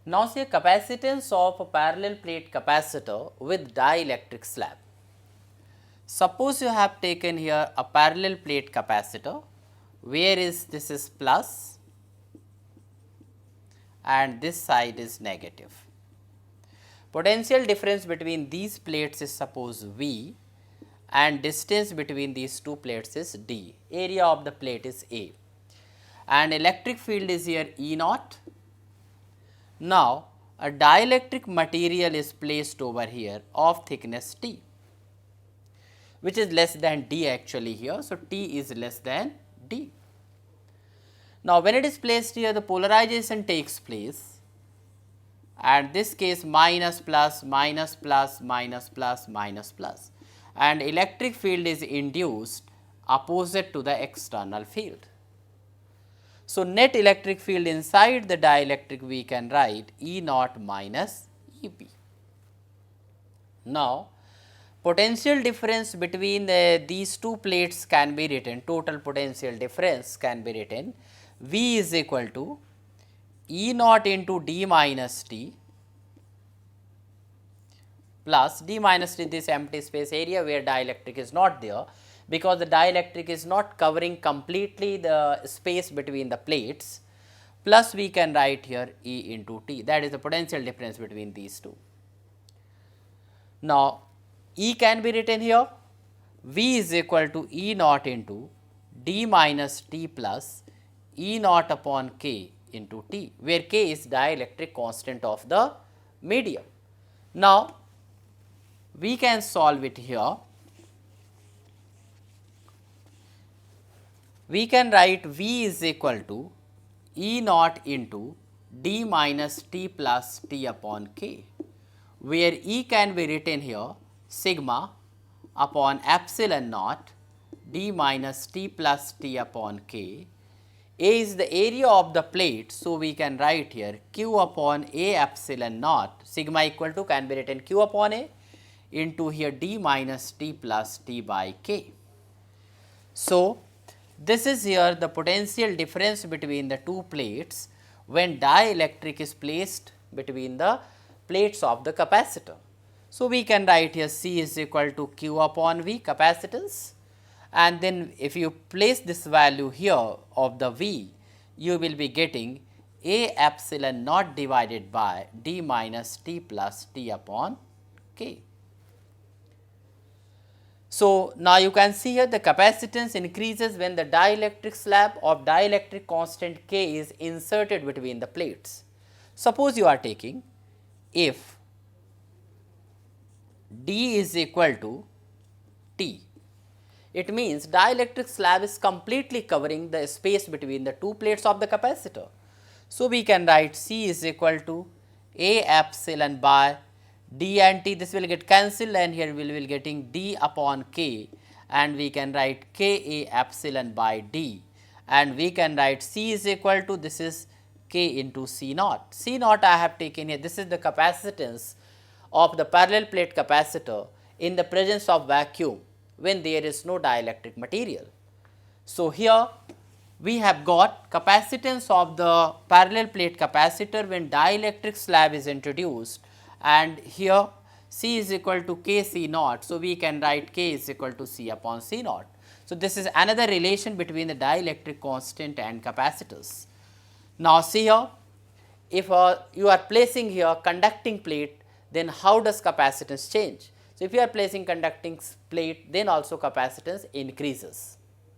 Now see a capacitance of a parallel plate capacitor with dielectric slab. Suppose you have taken here a parallel plate capacitor, where is this is plus and this side is negative. Potential difference between these plates is suppose V and distance between these two plates is D. Area of the plate is A and electric field is here E naught. Now, a dielectric material is placed over here of thickness T, which is less than D actually here. So, T is less than D. Now, when it is placed here, the polarization takes place, and this case minus plus minus plus minus plus minus plus, and electric field is induced opposite to the external field. So, net electric field inside the dielectric we can write E naught minus E p. Now, potential difference between these two plates can be written, total potential difference can be written V is equal to E naught into D minus T plus D minus T, this empty space area where dielectric is not there, because the dielectric is not covering completely the space between the plates, plus we can write here E into T, that is the potential difference between these two. Now, E can be written here, V is equal to E naught into D minus T plus E naught upon K into T, where K is dielectric constant of the medium. Now, we can solve it here. We can write V is equal to E naught into D minus T plus T upon K, where E can be written here sigma upon epsilon naught D minus T plus T upon K. A is the area of the plate, so we can write here Q upon A epsilon naught, sigma equal to can be written Q upon A into here D minus T plus T by K. So, this is here the potential difference between the two plates when dielectric is placed between the plates of the capacitor. So, we can write here C is equal to Q upon V capacitance, and then if you place this value here of the V, you will be getting A epsilon naught divided by D minus T plus T upon K. So, now you can see here the capacitance increases when the dielectric slab of dielectric constant K is inserted between the plates. Suppose you are taking if D is equal to T, it means dielectric slab is completely covering the space between the two plates of the capacitor. So, we can write C is equal to A epsilon by D and T, this will get cancelled and here we will getting D upon K, and we can write K A epsilon by D, and we can write C is equal to this is K into C naught. C naught I have taken here, this is the capacitance of the parallel plate capacitor in the presence of vacuum when there is no dielectric material. So, here we have got capacitance of the parallel plate capacitor when dielectric slab is introduced, and here C is equal to K C naught. So, we can write K is equal to C upon C naught. So, this is another relation between the dielectric constant and capacitors. Now, see here, if you are placing here conducting plate, then how does capacitance change? So, if you are placing conducting plate, then also capacitance increases.